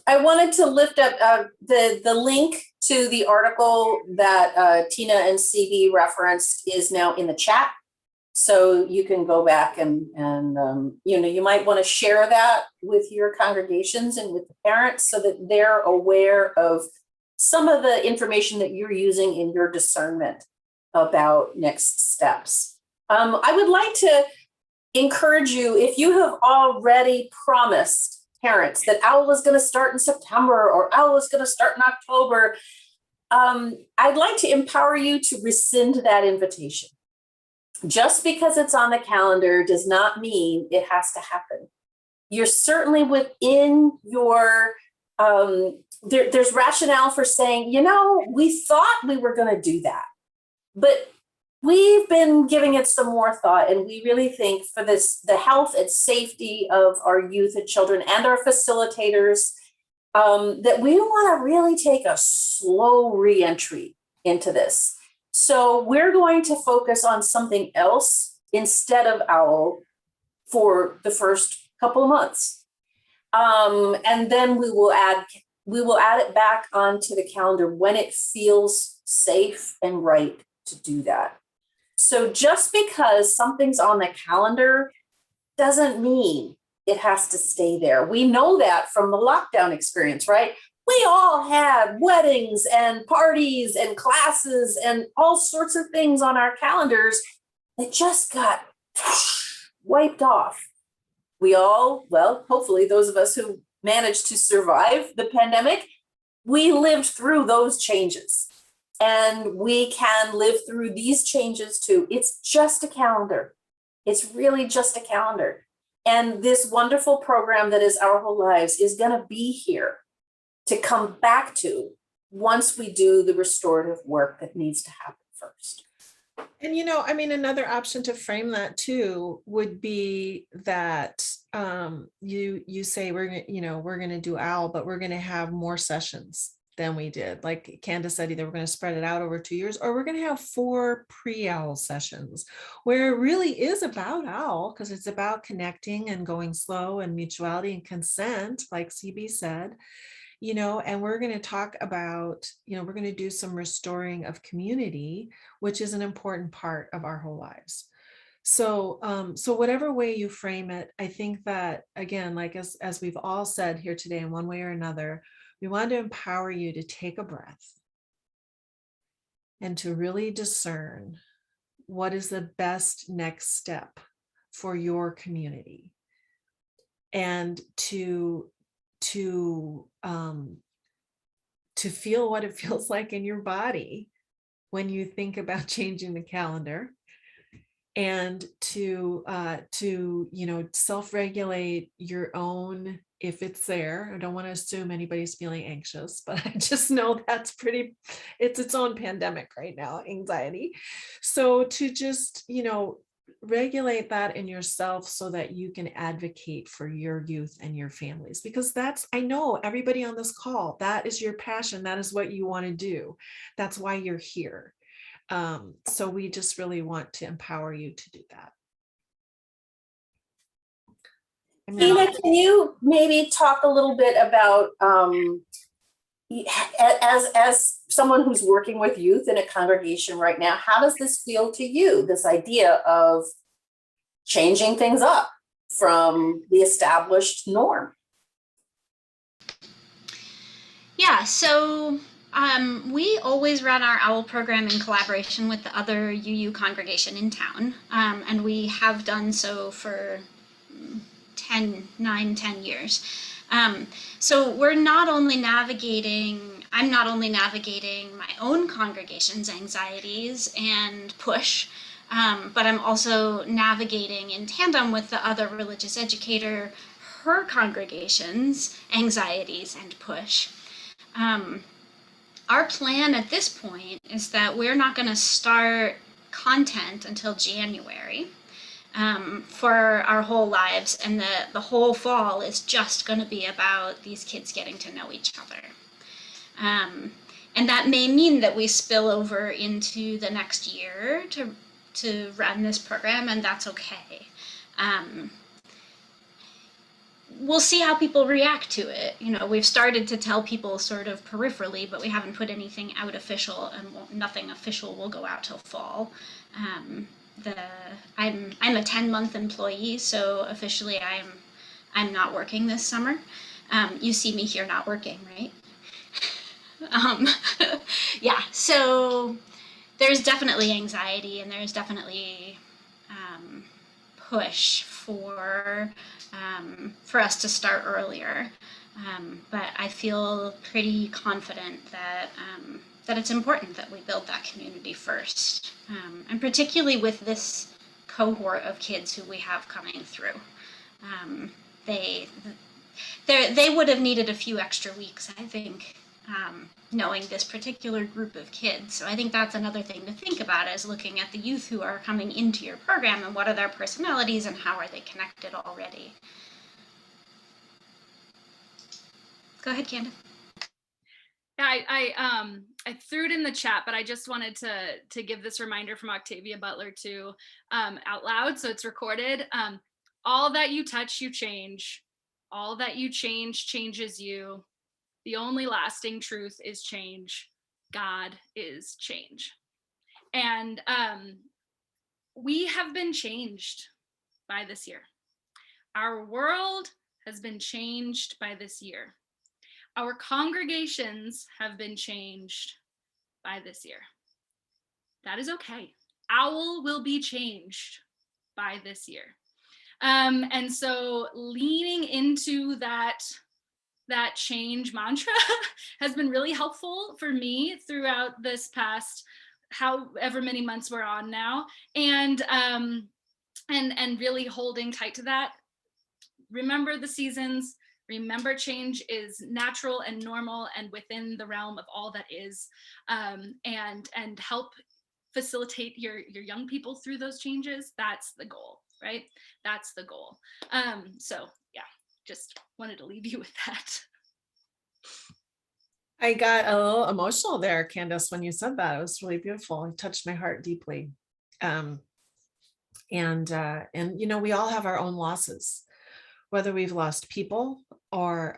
I wanted to lift up the link to the article that Tina and CB referenced is now in the chat. So you can go back and you might want to share that with your congregations and with the parents so that they're aware of some of the information that you're using in your discernment about next steps. I would like to encourage you, if you have already promised parents that OWL is going to start in September or OWL is going to start in October, I'd like to empower you to rescind that invitation. Just because it's on the calendar does not mean it has to happen. You're certainly within your, there's rationale for saying, we thought we were going to do that, but we've been giving it some more thought, and we really think for the health and safety of our youth and children and our facilitators, that we want to really take a slow reentry into this. So we're going to focus on something else instead of OWL for the first couple of months. And then we will add it back onto the calendar when it feels safe and right to do that. So just because something's on the calendar doesn't mean it has to stay there. We know that from the lockdown experience, right? We all had weddings and parties and classes and all sorts of things on our calendars that just got wiped off. We all, well, hopefully those of us who managed to survive the pandemic, we lived through those changes. And we can live through these changes too. It's just a calendar. It's really just a calendar. And this wonderful program that is Our Whole Lives is going to be here to come back to once we do the restorative work that needs to happen first. And, you know, I mean, another option to frame that too would be that you say we're going to do OWL, but we're going to have more sessions than we did. Like Candace said, either we're going to spread it out over 2 years, or we're going to have 4 pre-OWL sessions where it really is about OWL, because it's about connecting and going slow and mutuality and consent, like CB said. You know, and we're going to talk about, you know, we're going to do some restoring of community, which is an important part of Our Whole Lives. So, so whatever way you frame it, I think that, again, like as we've all said here today, in one way or another, we want to empower you to take a breath and to really discern what is the best next step for your community, and to feel what it feels like in your body when you think about changing the calendar, and to you know, self-regulate your own, if it's there. I don't want to assume anybody's feeling anxious, but I just know that's it's its own pandemic right now, anxiety. So to just, you know, regulate that in yourself so that you can advocate for your youth and your families, because that's, I know everybody on this call, that is your passion. That is what you want to do. That's why you're here. So we just really want to empower you to do that. Tina, can you maybe talk a little bit about, as someone who's working with youth in a congregation right now, how does this feel to you, this idea of changing things up from the established norm? Yeah, so we always run our OWL program in collaboration with the other UU congregation in town, and we have done so for 10 years. So we're not only navigating, I'm not only navigating my own congregation's anxieties and push, but I'm also navigating in tandem with the other religious educator, her congregation's anxieties and push. Our plan at this point is that we're not going to start content until January for Our Whole Lives, and the whole fall is just going to be about these kids getting to know each other. And that may mean that we spill over into the next year to run this program, and that's okay. We'll see how people react to it. You know, we've started to tell people sort of peripherally, but we haven't put anything out official, and nothing official will go out till fall. I'm a 10-month employee, so officially I'm not working this summer. You see me here not working, right? Yeah, so there's definitely anxiety, and there's definitely push for us to start earlier. But I feel pretty confident that that it's important that we build that community first, and particularly with this cohort of kids who we have coming through. They would have needed a few extra weeks, I think, knowing this particular group of kids. So I think that's another thing to think about, is looking at the youth who are coming into your program and what are their personalities and how are they connected already. Go ahead, Candace. Yeah, I threw it in the chat, but I just wanted to give this reminder from Octavia Butler too, out loud, so it's recorded. All that you touch, you change. All that you change changes you. The only lasting truth is change. God is change. And we have been changed by this year. Our world has been changed by this year. Our congregations have been changed by this year. That is okay. OWL will be changed by this year. And so leaning into that change mantra has been really helpful for me throughout this past however many months we're on now, and really holding tight to that. Remember the seasons. Remember, change is natural and normal and within the realm of all that is, and help facilitate your young people through those changes. That's the goal, right? That's the goal. So yeah, just wanted to leave you with that. I got a little emotional there, Candace, when you said that. It was really beautiful. It touched my heart deeply. And you know, we all have our own losses, whether we've lost people or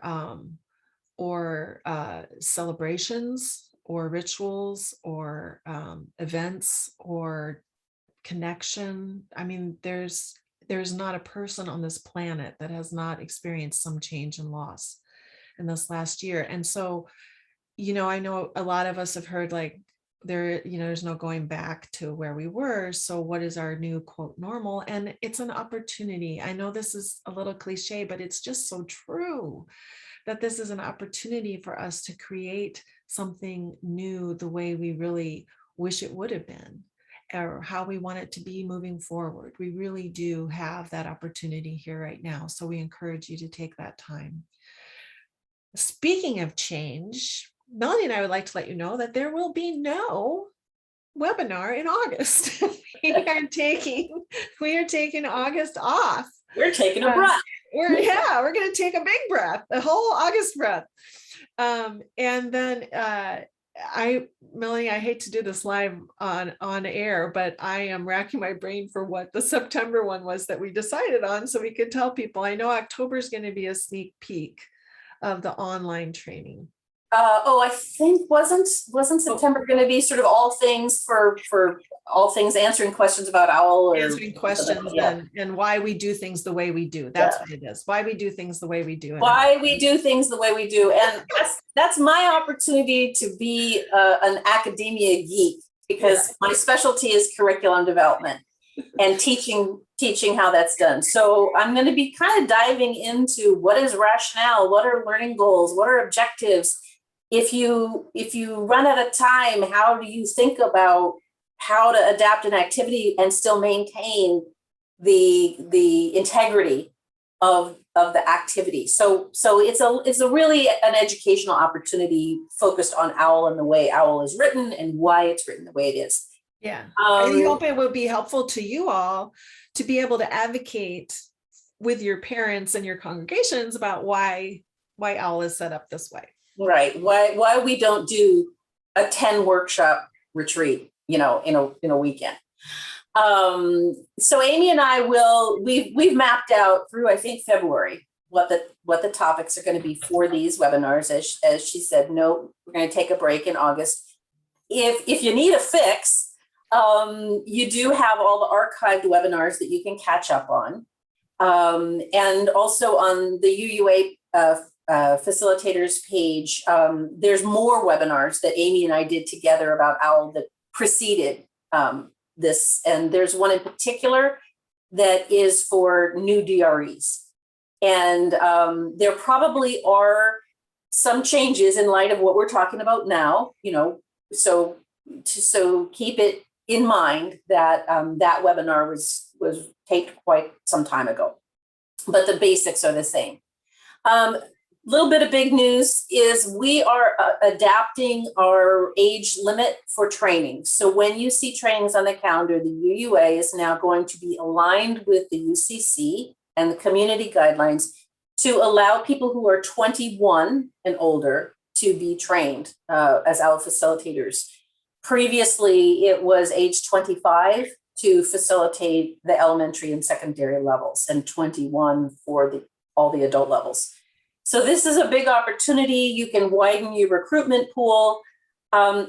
celebrations or rituals or events or connection. I mean, there's not a person on this planet that has not experienced some change and loss in this last year. And so, you know, I know a lot of us have heard like there's no going back to where we were. So what is our new quote normal? And it's an opportunity. I know this is a little cliche, but it's just so true that this is an opportunity for us to create something new the way we really wish it would have been, or how we want it to be moving forward. We really do have that opportunity here right now. So we encourage you to take that time. Speaking of change, Melanie and I would like to let you know that there will be no webinar in August. we are taking August off. We're taking a breath. We're going to take a big breath, a whole August breath. And then Melanie, I hate to do this live on air, but I am racking my brain for what the September one was that we decided on, so we could tell people. I know October is going to be a sneak peek of the online training. I think wasn't September going to be sort of all things for all things, answering questions about OWL, or answering questions, and why we do things the way we do. That's what it is. Why we do things the way we do. Why we do things the way we do. And that's my opportunity to be an academia geek, because my specialty is curriculum development and teaching how that's done. So I'm going to be kind of diving into what is rationale, what are learning goals, what are objectives. If you run out of time, how do you think about how to adapt an activity and still maintain the integrity of the activity? So it's a really an educational opportunity focused on OWL and the way OWL is written and why it's written the way it is. Yeah, I hope it would be helpful to you all to be able to advocate with your parents and your congregations about why OWL is set up this way. Right. Why we don't do a 10 workshop retreat, in a weekend. So Amy and I we've mapped out through, I think, February, what the topics are going to be for these webinars. As she said, no, we're going to take a break in August. If you need a fix, you do have all the archived webinars that you can catch up on. And also on the UUA facilitators page, there's more webinars that Amy and I did together about OWL that preceded this. And there's one in particular that is for new DREs. And there probably are some changes in light of what we're talking about now, so keep it in mind that that webinar was taped quite some time ago, but the basics are the same. Little bit of big news is we are adapting our age limit for training. So when you see trainings on the calendar, the UUA is now going to be aligned with the UCC and the community guidelines to allow people who are 21 and older to be trained as OWL facilitators. Previously, it was age 25 to facilitate the elementary and secondary levels, and 21 for all the adult levels. So this is a big opportunity. You can widen your recruitment pool.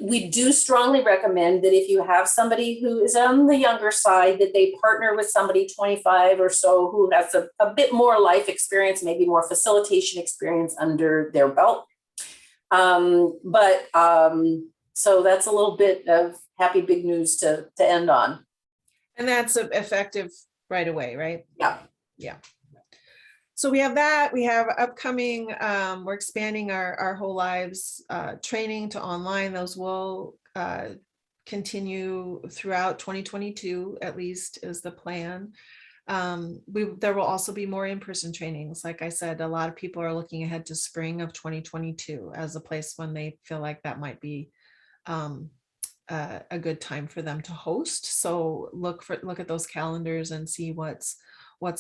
We do strongly recommend that if you have somebody who is on the younger side, that they partner with somebody 25 or so who has a bit more life experience, maybe more facilitation experience under their belt. So that's a little bit of happy big news to end on. And that's effective right away, right? Yeah. Yeah. So we have that. We have upcoming, we're expanding our whole lives training to online. Those will continue throughout 2022, at least is the plan. There will also be more in-person trainings. Like I said, a lot of people are looking ahead to spring of 2022 as a place when they feel like that might be a good time for them to host. So look at those calendars and see what's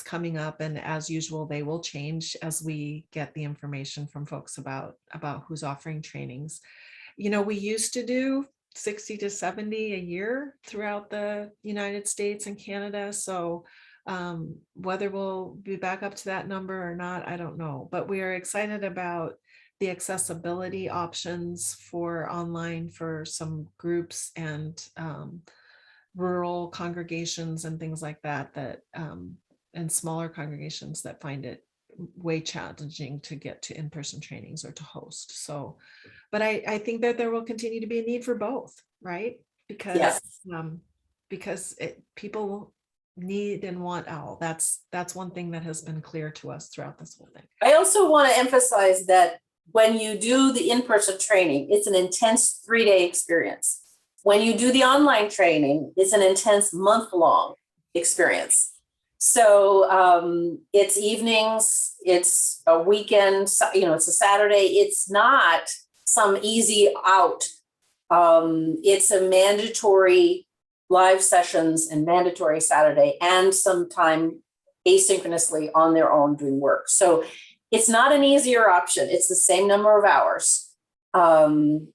coming up, and as usual they will change as we get the information from folks about who's offering trainings. You know, we used to do 60 to 70 a year throughout the United States and Canada, so whether we'll be back up to that number or not, I don't know, but we are excited about the accessibility options for online for some groups and rural congregations and things like that and smaller congregations that find it way challenging to get to in-person trainings or to host. So, but I think that there will continue to be a need for both, right? Because Yes. Because people need and want OWL. That's one thing that has been clear to us throughout this whole thing. I also want to emphasize that when you do the in-person training, it's an intense 3-day experience. When you do the online training, it's an intense month-long experience. So it's evenings, it's a weekend, it's a Saturday. It's not some easy out. It's a mandatory live sessions and mandatory Saturday and some time asynchronously on their own doing work. So it's not an easier option. It's the same number of hours.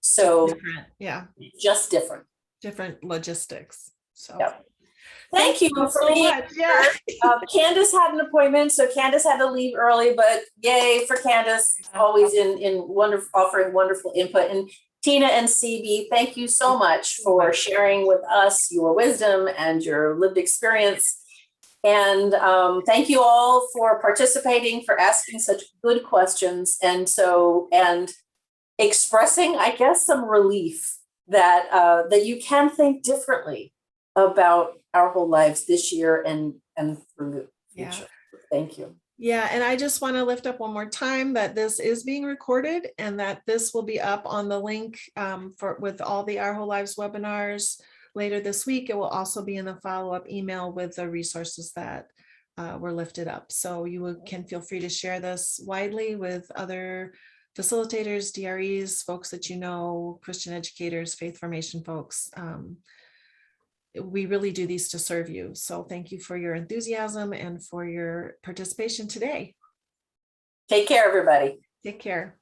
So different, yeah, just different logistics. So yep. Thank you for so being much. Yeah. Candace had an appointment, so Candace had to leave early, but yay for Candace, always in wonderful, offering wonderful input. And Tina and CB, thank you so much for sharing with us your wisdom and your lived experience. And thank you all for participating, for asking such good questions, and expressing, I guess, some relief that that you can think differently about our whole lives this year and through the future. Yeah. Thank you. Yeah, and I just want to lift up one more time that this is being recorded and that this will be up on the link with all the Our Whole Lives webinars later this week. It will also be in the follow-up email with the resources that were lifted up. So you can feel free to share this widely with other facilitators, DREs, folks that you know, Christian educators, faith formation folks. We really do these to serve you. So thank you for your enthusiasm and for your participation today. Take care, everybody. Take care.